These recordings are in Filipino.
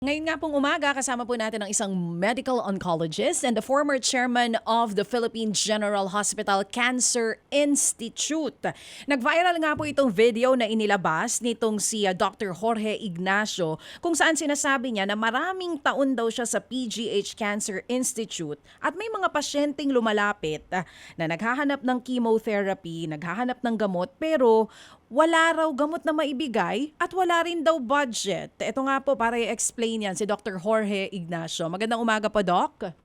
Ngayon nga pong umaga, kasama po natin ang isang medical oncologist and the former chairman of the Philippine General Hospital Cancer Institute. Nag-viral nga po itong video na inilabas nitong si Dr. Jorge Ignacio kung saan sinasabi niya na maraming taon daw siya sa PGH Cancer Institute at may mga pasyenteng lumalapit na naghahanap ng chemotherapy, naghahanap ng gamot pero wala raw gamot na maibigay at wala rin daw budget. Ito nga po para i-explain yan si Dr. Jorge Ignacio. Magandang umaga po, Doc.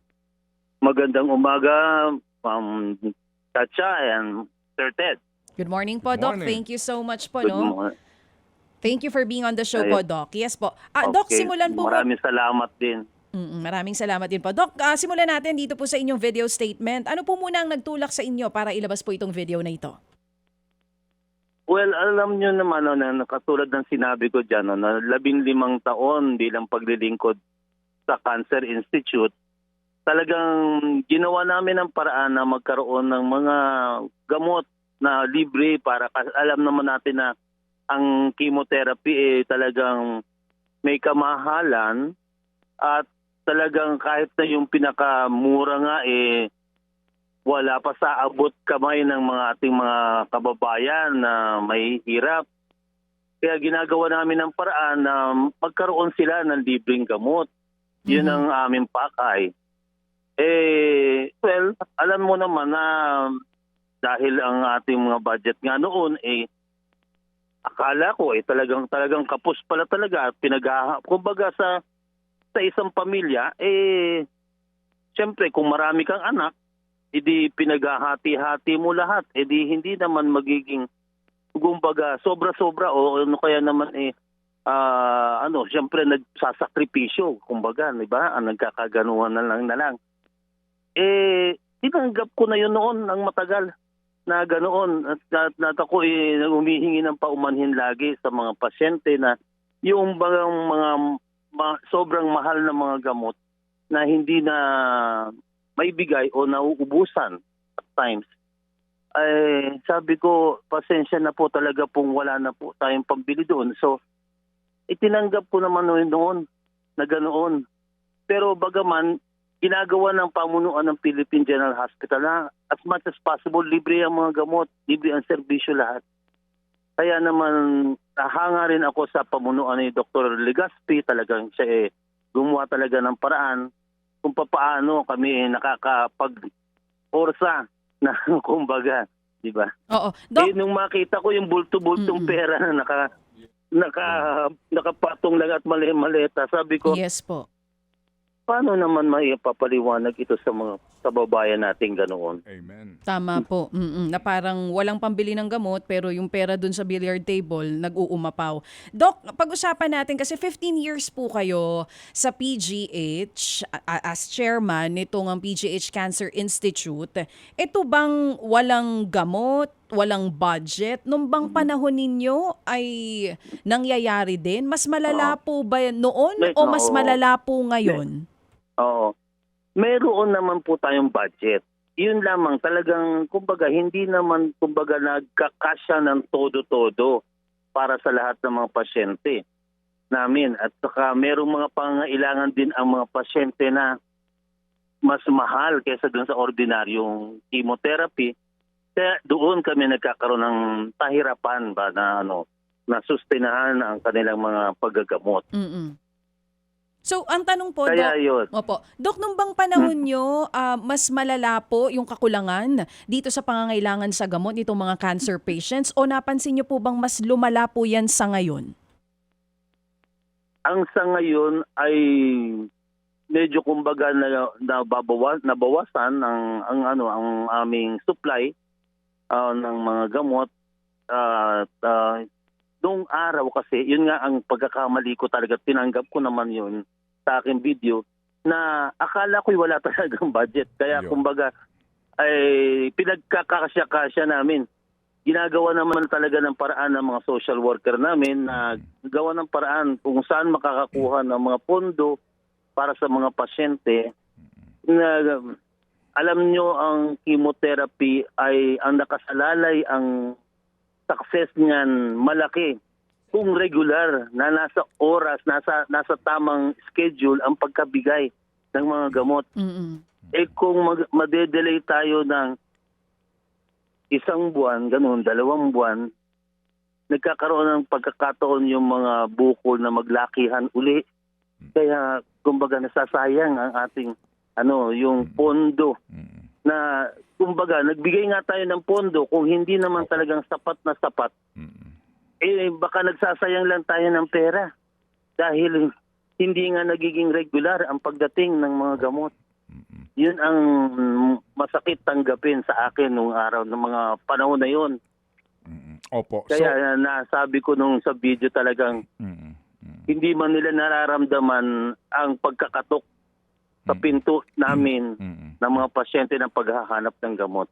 Magandang umaga, Chacha and Sir Ted. Good morning po, Good Doc. morning. Thank you so much po, Good no? morning. Thank you for being on the show po, Doc. Yes po. Doc, Okay. simulan po. Maraming salamat din. Maraming salamat din po. Doc, simulan natin dito po sa inyong video statement. Ano po muna ang nagtulak sa inyo para ilabas po itong video na ito? Well, alam nyo naman na katulad ng sinabi ko dyan, na 15 taon bilang paglilingkod sa Cancer Institute, talagang ginawa namin ang paraan na magkaroon ng mga gamot na libre para alam naman natin na ang chemotherapy talagang may kamahalan at talagang kahit na yung pinakamura nga wala pa sa abot kamay ng mga ating mga kababayan na may hirap. Kaya ginagawa namin ang paraan na magkaroon sila ng libreng gamot. Yun ang aming pakay. Well, alam mo naman na dahil ang ating mga budget nga noon akala ko talagang kapos pala talaga. Kumbaga sa isang pamilya, siyempre kung marami kang anak, hindi pinaghahati-hati mo lahat. Hindi naman magiging kumbaga sobra-sobra o ano kaya naman siyempre nagsasakripisyo kumbaga, di ba? Nagkakaganuhan na lang. Tinanggap ko na yun noon ng matagal na ganoon at ako humihingi ng paumanhin lagi sa mga pasyente na yung mga sobrang mahal na mga gamot na hindi na maibigay o nauubusan at times. Sabi ko, pasensya na po talaga pong wala na po tayong pambili doon. So, itinanggap ko naman noon na ganoon. Pero bagaman, ginagawa ng pamunuan ng Philippine General Hospital na as much as possible, libre ang mga gamot, libre ang serbisyo lahat. Kaya naman, nahanga rin ako sa pamunuan ni Dr. Legazpi. Talagang siya gumawa talaga ng paraan kung paano kami nakakapag-orsa na kumbaga, di ba? Oo. Doc, Nung makita ko yung bulto-bultong pera na nakapatong lang at maleta, sabi ko, yes po. paano naman maipapaliwanag ito sa mga kababayan nating ganoon? Amen. Tama po. Na parang walang pambili ng gamot pero yung pera dun sa billiard table nag-uumapaw. Doc, pag-usapan natin kasi 15 years po kayo sa PGH as chairman nitong ang PGH Cancer Institute. Ito bang walang gamot, walang budget? Nung bang panahon ninyo ay nangyayari din? Mas malala po ba noon o mas malala po ngayon? Oo. Meron naman po tayong budget. Yun lamang talagang kumbaga hindi naman kumbaga nagkakasya ng todo-todo para sa lahat ng mga pasyente namin. At saka merong mga pangailangan din ang mga pasyente na mas mahal kaysa dun sa ordinaryong chemotherapy. Kaya doon kami nagkakaroon ng tahirapan ba na na sustenahan ang kanilang mga paggagamot. So, ang tanong po, Kaya Doc, yun. opo, Doc, nung bang panahon nyo, mas malala po yung kakulangan dito sa pangangailangan sa gamot nitong mga cancer patients o napansin nyo po bang mas lumala po yan sa ngayon? Ang sa ngayon ay medyo kumbaga nabawasan ang aming supply ng mga gamot. Noong araw kasi, yun nga ang pagkakamali ko talaga, tinanggap ko naman yun sa aking video, na akala ko'y wala talagang budget. Kaya Yo. kumbaga, ay pinagkakasya-kasya namin. Ginagawa naman talaga ng paraan ng mga social worker namin na gawa ng paraan kung saan makakakuha ng mga pondo para sa mga pasyente. Na, alam nyo, ang chemotherapy ay ang nakasalalay, ang success niyan malaki. kung regular na nasa oras, nasa tamang schedule ang pagkabigay ng mga gamot. Mm-mm. Kung madedelay tayo ng 1 buwan, ganun, 2 buwan, nagkakaroon ng pagkakataon yung mga bukol na maglakihan uli. Kaya kumbaga nasasayang ang ating yung pondo na kumbaga nagbigay nga tayo ng pondo kung hindi naman talagang sapat na sapat. Baka nagsasayang lang tayo ng pera dahil hindi nga nagiging regular ang pagdating ng mga gamot. Yun ang masakit tanggapin sa akin nung araw ng mga panahon na yun. Opo. Kaya nasabi ko nung sa video talagang hindi man nila nararamdaman ang pagkakatok sa pinto namin ng mga pasyente ng paghahanap ng gamot.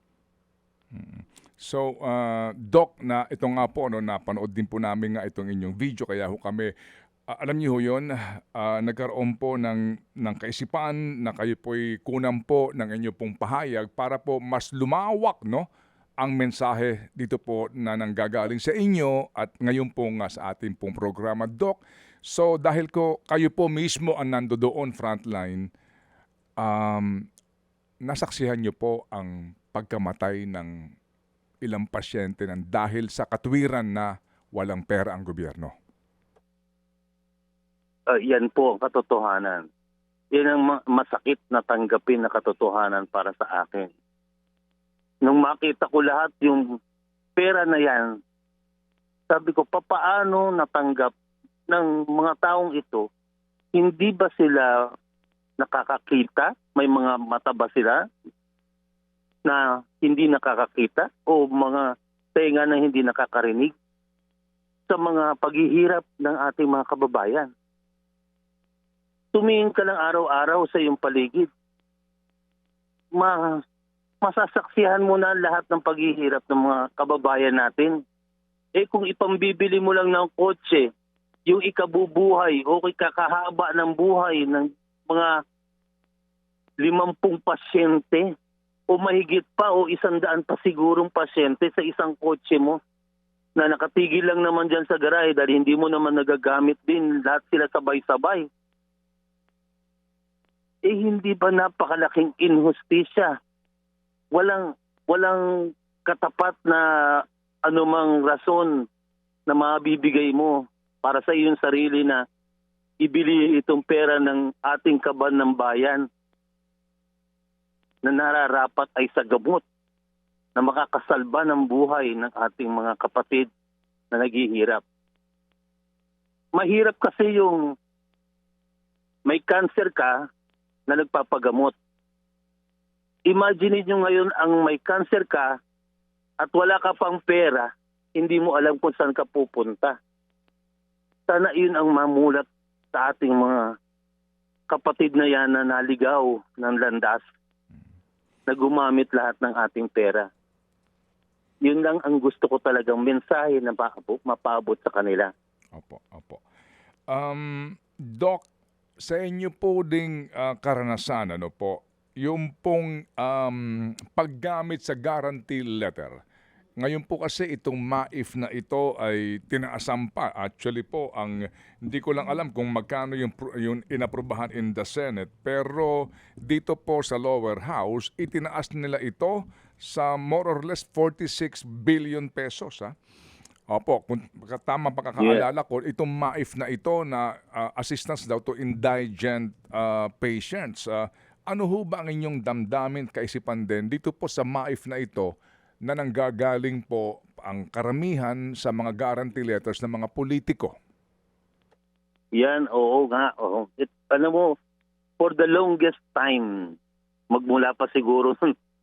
So, Doc, na ito nga po, napanood din po namin nga itong inyong video, kaya ho kami, alam niyo ho yun, nagkaroon po ng kaisipan na kayo po'y kunan po ng inyong pong pahayag para po mas lumawak, ang mensahe dito po na nanggagaling sa inyo at ngayon po nga sa ating pong programa, Doc. So, dahil kayo po mismo ang nandoon frontline, nasaksihan niyo po ang pagkamatay ng ilang pasyente dahil sa katwiran na walang pera ang gobyerno. Yan po ang katotohanan. Yan ang masakit na tanggapin na katotohanan para sa akin. Nung makita ko lahat yung pera na yan, sabi ko, papaano natanggap ng mga taong ito? Hindi ba sila nakakakita? May mga mata ba sila na hindi nakakakita o mga tenga na hindi nakakarinig sa mga paghihirap ng ating mga kababayan? Tumingin ka lang araw-araw sa iyong paligid. Masasaksihan mo na lahat ng paghihirap ng mga kababayan natin. Kung ipambibili mo lang ng kotse, yung ikabubuhay o kakahaba ng buhay ng mga 50 pasyente o mahigit pa o 100 pa sigurong pasyente sa isang kotse mo na nakatigil lang naman dyan sa garahe dahil hindi mo naman nagagamit din, lahat sila sabay-sabay. Hindi ba napakalaking inhustisya? Walang katapat na anumang rason na mabibigay mo para sa iyong sarili na ibili itong pera ng ating kaban ng bayan na nararapat ay sa gamot na makakasalba ng buhay ng ating mga kapatid na naghihirap. Mahirap kasi yung may cancer ka na nagpapagamot. Imagine niyo ngayon ang may cancer ka at wala ka pang pera, hindi mo alam kung saan ka pupunta. Sana yun ang mamulat sa ating mga kapatid na yan na naligaw ng landas, na gumamit lahat ng ating pera. Yun lang ang gusto ko talagang mensahe na mapaabot sa kanila. Opo. Doc, sa inyo po ding karanasan, yung pong paggamit sa guarantee letter. Ngayon po kasi itong MAIF na ito ay tinaasan pa. Actually po, hindi ko lang alam kung magkano yung inaprubahan in the Senate. Pero dito po sa lower house, itinaas nila ito sa more or less 46 billion pesos. Opo, kung tama pagkakaalala ko, itong MAIF na ito na assistance daw to indigent patients. Ano ho ba ang inyong damdamin, kaisipan din dito po sa MAIF na ito na nanggagaling po ang karamihan sa mga guarantee letters ng mga politiko? Yan, oo nga. Oo. Alam mo, for the longest time, magmula pa siguro,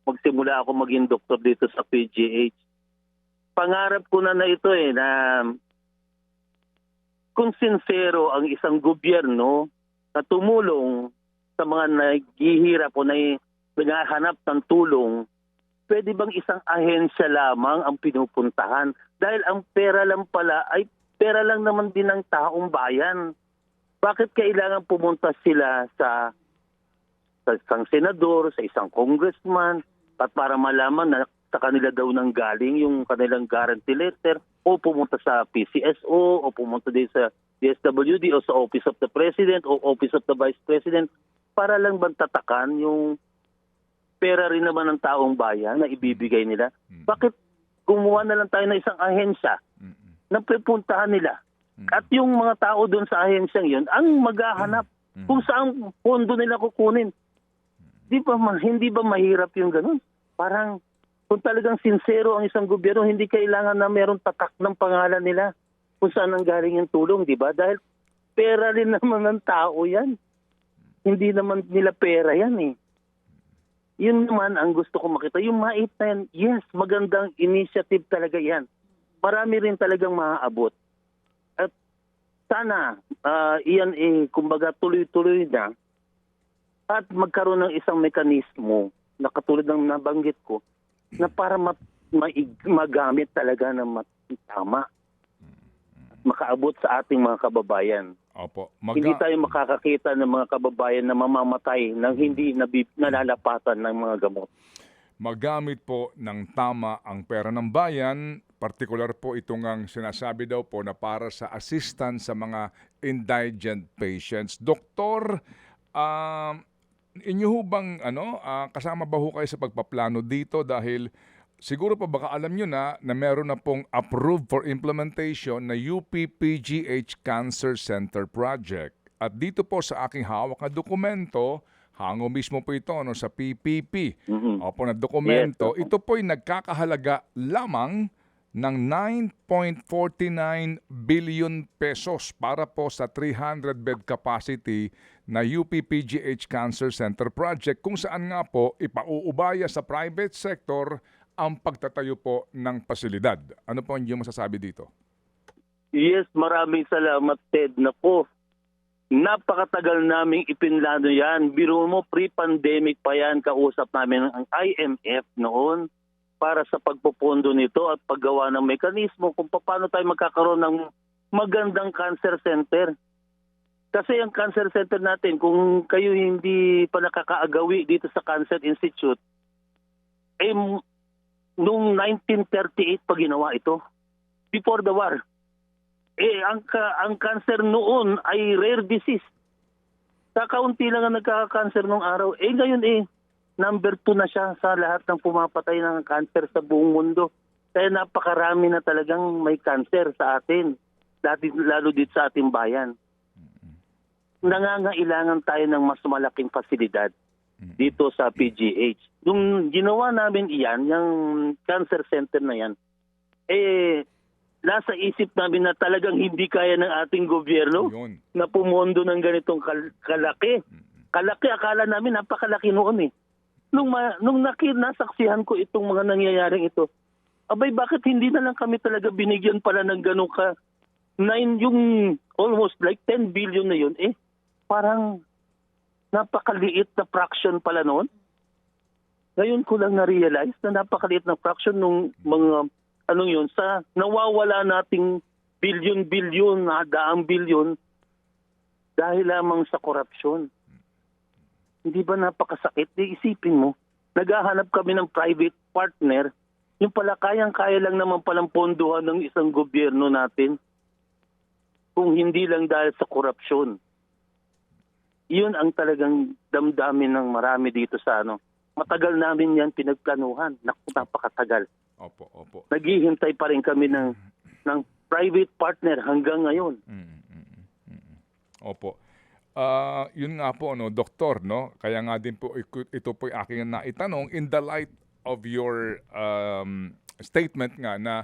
magsimula ako maging doktor dito sa PGH, pangarap ko na ito na kung sincero ang isang gobyerno na tumulong sa mga naghihirap o naghahanap ng tulong, pwede bang isang ahensya lamang ang pinupuntahan? Dahil ang pera lang pala ay pera lang naman din ng taong bayan. Bakit kailangan pumunta sila sa isang senador, sa isang congressman, at para malaman na sa kanila daw nang galing yung kanilang guarantee letter? o pumunta sa PCSO o pumunta din sa DSWD o sa Office of the President o Office of the Vice President para lang bantatakan yung pera rin naman ng taong bayan na ibibigay nila. Bakit gumawa na lang tayo ng isang ahensya na pupuntahan nila? At yung mga tao doon sa ahensyang yun ang maghahanap kung saan pondo nila kukunin. Hindi ba mahirap yung ganun? Parang kung talagang sincero ang isang gobyerno, hindi kailangan na meron tatak ng pangalan nila kung saan ang galing yung tulong, di ba? Dahil pera rin naman ng tao yan. Hindi naman nila pera yan eh. Yun naman ang gusto ko makita. Yung MAIT na yan, yes, magandang initiative talaga yan. Marami rin talagang maaabot. At sana, iyan kumbaga tuloy-tuloy na at magkaroon ng isang mekanismo na katulad ng nabanggit ko na para magamit talaga ng tama at makaabot sa ating mga kababayan. Opo. Hindi tayo makakakita ng mga kababayan na mamamatay nang hindi nalalapatan ng mga gamot. Magamit po ng tama ang pera ng bayan, partikular po itong ang sinasabi daw po na para sa assistance sa mga indigent patients. Doktor, inyo ho bang kasama ba ho kayo sa pagpaplano dito dahil siguro pa baka alam nyo na meron na pong approved for implementation na UPPGH Cancer Center Project. At dito po sa aking hawak na dokumento, hango mismo po ito sa PPP. Opo na dokumento, Yes. ito po'y nagkakahalaga lamang ng 9.49 billion pesos para po sa 300 bed capacity na UPPGH Cancer Center Project kung saan nga po ipauubaya sa private sector ang pagtatayo po ng pasilidad. Ano po ang inyong masasabi dito? Yes, maraming salamat Ted. Naku, napakatagal naming ipinlano yan. Biro mo, pre-pandemic pa yan, kausap namin ang IMF noon para sa pagpupondo nito at paggawa ng mekanismo kung paano tayo magkakaroon ng magandang cancer center. Kasi ang cancer center natin, kung kayo hindi pa nakakaagawi dito sa Cancer Institute, noong 1938 pa ginawa ito, before the war. Ang cancer noon ay rare disease. Kakaunti lang ang nagkaka-cancer noong araw. Ngayon number 2 na siya sa lahat ng pumapatay ng cancer sa buong mundo. Kaya napakarami na talagang may cancer sa atin, lalo dito sa ating bayan. Nangangailangan tayo ng mas malaking pasilidad dito sa PGH. Nung ginawa namin iyan, yung cancer center na yan, nasa isip namin na talagang hindi kaya ng ating gobyerno Yun. na pumondo ng ganitong kalaki. Kalaki, akala namin napakalaki noon eh. Nung nasaksihan ko itong mga nangyayaring ito, abay bakit hindi na lang kami talaga binigyan pala ng ganong yung almost like 10 billion na yun parang napakaliit na fraction pala noon. Ngayon ko lang na-realize na napakaliit na fraction nung mga yun sa nawawala nating bilyon-bilyon, daang bilyon dahil lamang sa korupsyon. Hindi ba napakasakit? Isipin mo, naghahanap kami ng private partner, yung pala kayang-kaya lang naman palang pondohan ng isang gobyerno natin kung hindi lang dahil sa korupsyon. Iyon ang talagang damdamin ng marami dito sa Matagal namin yan pinagplanuhan. Napakatagal. Opo. Naghihintay pa rin kami ng private partner hanggang ngayon. Opo. Yun nga po, doktor, kaya nga din po ito po aking naitanong in the light of your statement nga na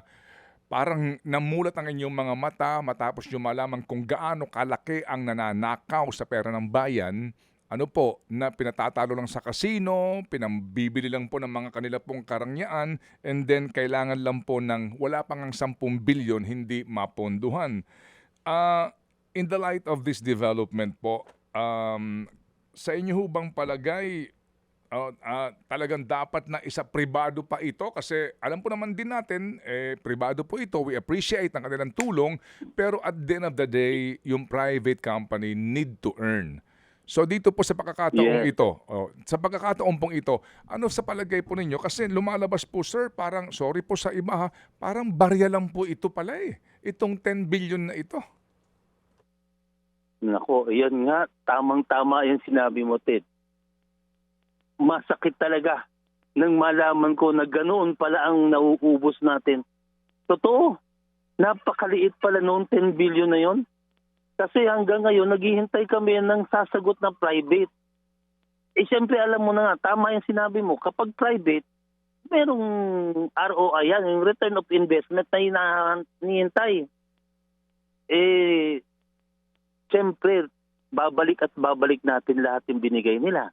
parang namulat ang inyong mga mata matapos nyo malaman kung gaano kalaki ang nananakaw sa pera ng bayan, na pinatatalo lang sa kasino, pinambibili lang po ng mga kanila pong karangyaan, and then kailangan lang po ng wala pang 10 bilyon hindi maponduhan. In the light of this development po, sa inyo bang palagay, talagang dapat na isa pribado pa ito kasi alam po naman din natin pribado po ito, we appreciate ang kanilang tulong pero at the end of the day yung private company need to earn. So dito po sa pagkakataong Yes. ito, sa pagkakataong pong ito, ano sa palagay po ninyo? Kasi lumalabas po sir, parang, sorry po sa iba ha, parang barya lang po ito pala eh. Itong 10 billion na ito. Nako, yan nga, tamang-tama yung sinabi mo, Ted. Masakit talaga nang malaman ko na ganoon pala ang nauubos natin. Totoo, napakaliit pala noong 10 billion na yon. Kasi hanggang ngayon, naghihintay kami ng sasagot na private. Eh siyempre, alam mo na nga, tama yung sinabi mo, kapag private, merong ROI yan, yung return of investment na hinihintay. Eh, siyempre, babalik at babalik natin lahat yung binigay nila.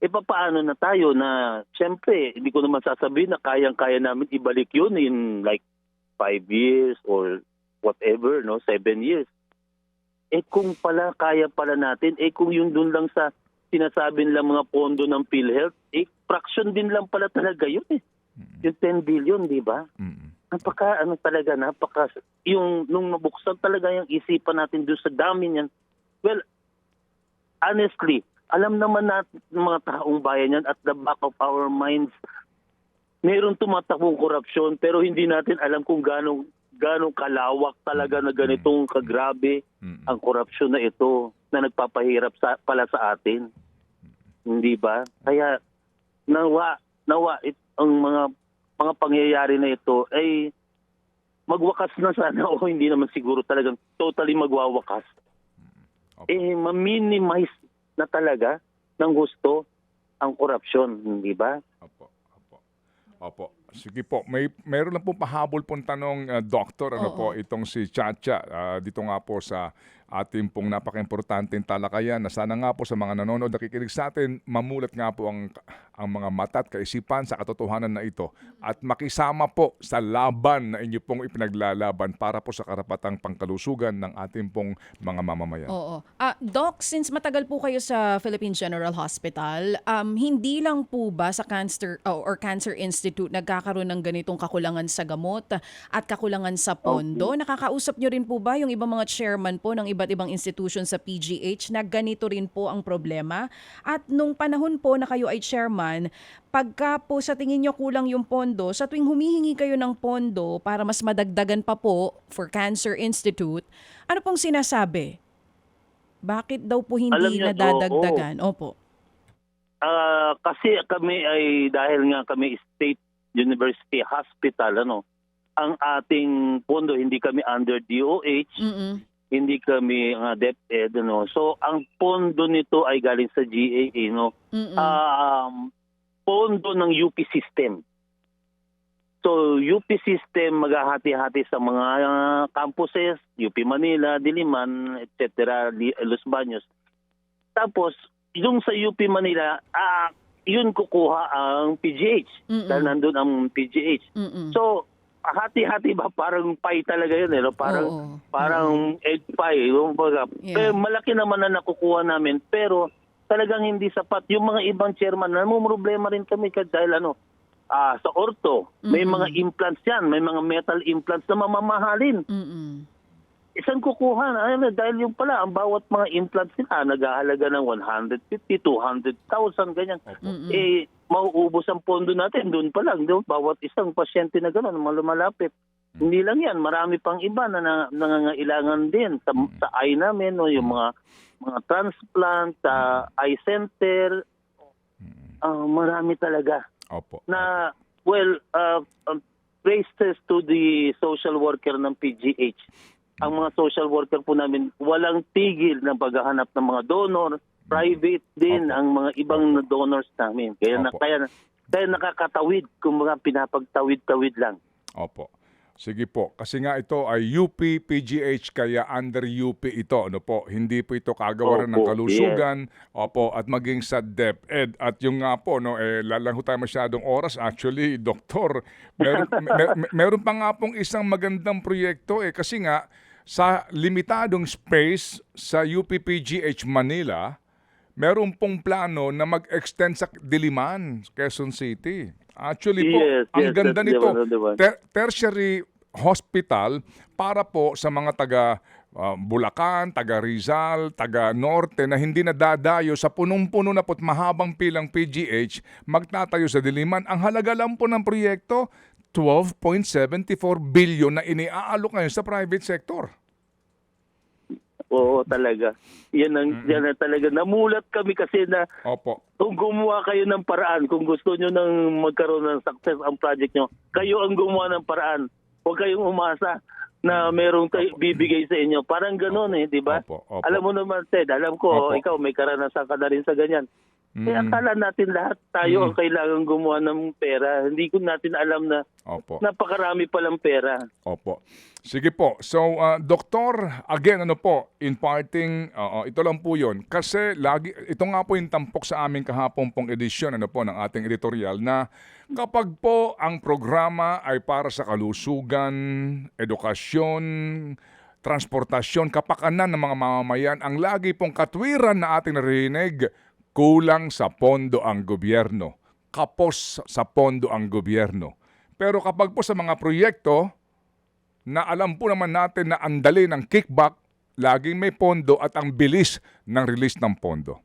E papaano na tayo na, siyempre, hindi ko naman sasabihin na kayang-kaya namin ibalik yun in like 5 years or whatever, no, 7 years. Eh kung pala, kaya pala natin, eh kung yung dun lang sa sinasabi nila mga pondo ng PhilHealth, eh fraction din lang pala talaga yun eh. Yung 10 billion, di ba? Yung nung nabuksan talaga yung isipan natin doon sa dami niyan. Well, honestly, alam naman natin ng mga taong bayan yan at the back of our minds, mayroon tumatakbong korupsyon pero hindi natin alam kung ganong kalawak talaga na ganitong kagrabe ang korupsyon na ito na nagpapahirap pala sa atin. Hindi ba? Kaya nawa ang mga pangyayari na ito ay magwakas na sana o hindi naman siguro talagang totally magwawakas. Eh ma-minimize na talaga ng gusto ang korupsyon, hindi ba? Opo. Sige po. Mayroon lang po pahabol pong tanong, Doctor, ano po, itong si Chacha, dito nga po sa ating pong napaka-importanteng talakayan na sana nga po sa mga nanonood, nakikinig sa atin, mamulat nga po ang mga mata at kaisipan sa katotohanan na ito at makisama po sa laban na inyo pong ipinaglalaban para po sa karapatang pangkalusugan ng ating pong mga mamamayan. Oo. Doc, since matagal po kayo sa Philippine General Hospital, hindi lang po ba sa Cancer Institute nagkakaroon ng ganitong kakulangan sa gamot at kakulangan sa pondo? Nakakausap nyo rin po ba yung ibang mga chairman po ng iba't ibang institution sa PGH na ganito rin po ang problema? At nung panahon po na kayo ay chairman, pagka po sa tingin nyo kulang yung pondo, sa tuwing humihingi kayo ng pondo para mas madagdagan pa po for Cancer Institute, ano pong sinasabi? Bakit daw po Alam hindi niyo, nadadagdagan? Opo. Kasi kami ay dahil nga kami State University Hospital, ang ating pondo hindi kami under DOH, hindi kami DepEd, So ang pondo nito ay galing sa GAA, pondo ng UP system. So UP system maghahati-hati sa mga campuses, UP Manila, Diliman, etc., Los Baños. Tapos yung sa UP Manila, yun kukuha ang PGH. Dahil nandun ang PGH. So, hati-hati ba? Parang pie talaga yun. Parang egg pie. Yeah. Malaki naman na nakukuha namin. Pero talagang hindi sapat. Yung mga ibang chairman, namumroblema rin kami dahil sa ortho, may mga implants yan. May mga metal implants na mamamahalin. Isang kukuha dahil yung pala, ang bawat mga implants nila, naghahalaga ng 150, 200,000, ganyan. Mauubos ang pondo natin, doon pa lang, bawat isang pasyente na gano'n, lumalapit. Hindi lang yan, marami pang iba na nangangailangan din sa eye namin, yung mga transplant, sa eye center, marami talaga. Opo. Na, praises to the social worker ng PGH. Ang mga social worker po namin, walang tigil ng paghahanap ng mga donor, private din ang mga ibang donors namin. Kaya nakakatawid, kung mga pinapagtawid-tawid lang. Opo. Sige po. Kasi nga ito ay UP, PGH, kaya under UP ito. Hindi po ito kagawaran ng kalusugan. Opo. At maging sa DepEd. At yung nga po, lalang tayo masyadong oras. Actually, Doktor, meron pa nga pong isang magandang proyekto. Kasi nga, sa limitadong space sa UP, PGH, Manila, meron pong plano na mag-extend sa Diliman, Quezon City. Actually po, ang ganda nito, tertiary hospital para po sa mga taga Bulacan, taga Rizal, taga Norte na hindi nadadayo sa punong-puno na po't mahabang pilang PGH magtatayo sa Diliman. Ang halaga lang po ng proyekto, 12.74 billion na iniaalok ngayon sa private sector. Oo, talaga. Yan na talaga. Namulat kami kasi na Opo. kung gumawa kayo ng paraan, kung gusto nyo nang magkaroon ng success ang project nyo, kayo ang gumawa ng paraan. Huwag kayong umasa na merong bibigay sa inyo. Parang gano'n di ba? Opo, opo. Alam mo naman, Ted, alam ko, Opo. ikaw may karanasan ka na rin sa ganyan. Kaya akala natin lahat tayo ang kailangan gumawa ng pera. Hindi ko natin alam na Opo. napakarami palang pera. Opo. Sige po. So, Doktor, again, imparting, ito lang po yun. Kasi ito nga po yung tampok sa aming kahapon pong edisyon ng ating editorial na kapag po ang programa ay para sa kalusugan, edukasyon, transportasyon, kapakanan ng mga mamamayan, ang lagi pong katwiran na ating narinig, kulang sa pondo ang gobyerno. Kapos sa pondo ang gobyerno. Pero kapag po sa mga proyekto, na alam po naman natin na ang dali ng kickback, laging may pondo at ang bilis ng release ng pondo.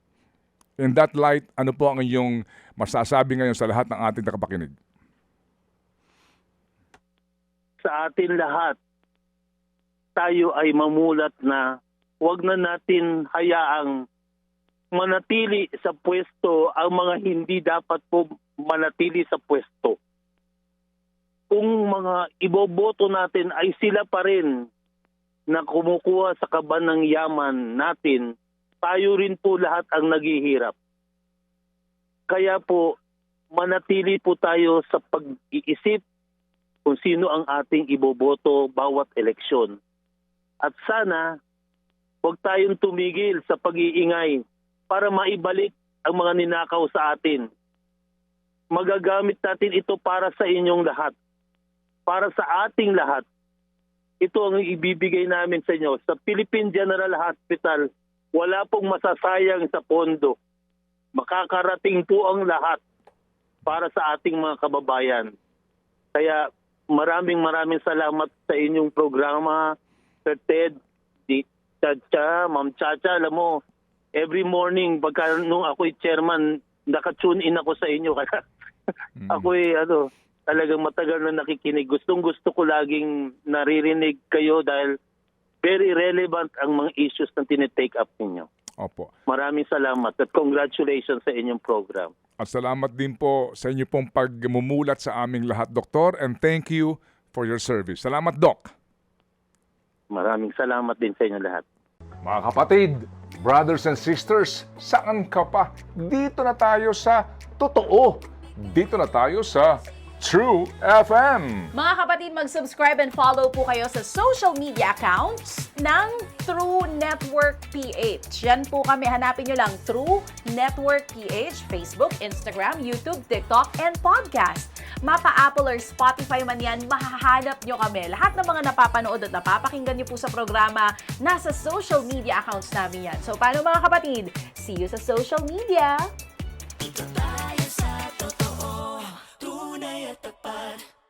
In that light, ano po ang inyong masasabi ngayon sa lahat ng ating nakapakinig? Sa atin lahat, tayo ay mamulat na huwag na natin hayaang manatili sa pwesto ang mga hindi dapat po manatili sa pwesto. Kung mga iboboto natin ay sila pa rin na kumukuha sa kaban ng yaman natin, tayo rin po lahat ang naghihirap. Kaya po, manatili po tayo sa pag-iisip kung sino ang ating iboboto bawat eleksyon. At sana, huwag tayong tumigil sa pag-iingay para maibalik ang mga ninakaw sa atin. Magagamit natin ito para sa inyong lahat. Para sa ating lahat. Ito ang ibibigay namin sa inyo. Sa Philippine General Hospital, wala pong masasayang sa pondo. Makakarating po ang lahat para sa ating mga kababayan. Kaya maraming salamat sa inyong programa, Sir Ted, Chacha, Ma'am Chacha. Alam mo, every morning, nung ako'y chairman, naka-tune in ako sa inyo. Kaya ako'y talagang matagal na nakikinig. Gustong-gusto ko laging naririnig kayo dahil very relevant ang mga issues na tinitake up ninyo. Opo. Maraming salamat at congratulations sa inyong program. At salamat din po sa inyo pong pagmumulat sa aming lahat, Doktor, and thank you for your service. Salamat, Doc. Maraming salamat din sa inyo lahat. Mga kapatid, brothers and sisters, saan ka pa? Dito na tayo sa totoo. Dito na tayo sa True FM. Mga kapatid, mag-subscribe and follow po kayo sa social media accounts ng True Network PH. Yan po kami. Hanapin nyo lang True Network PH, Facebook, Instagram, YouTube, TikTok, and podcast. Mapa Apple or Spotify man yan, mahahanap nyo kami. Lahat ng mga napapanood at napapakinggan nyo po sa programa, nasa social media accounts namin yan. So, paano mga kapatid? See you sa social media! Dito tayo sa totoo, tunay at tapat.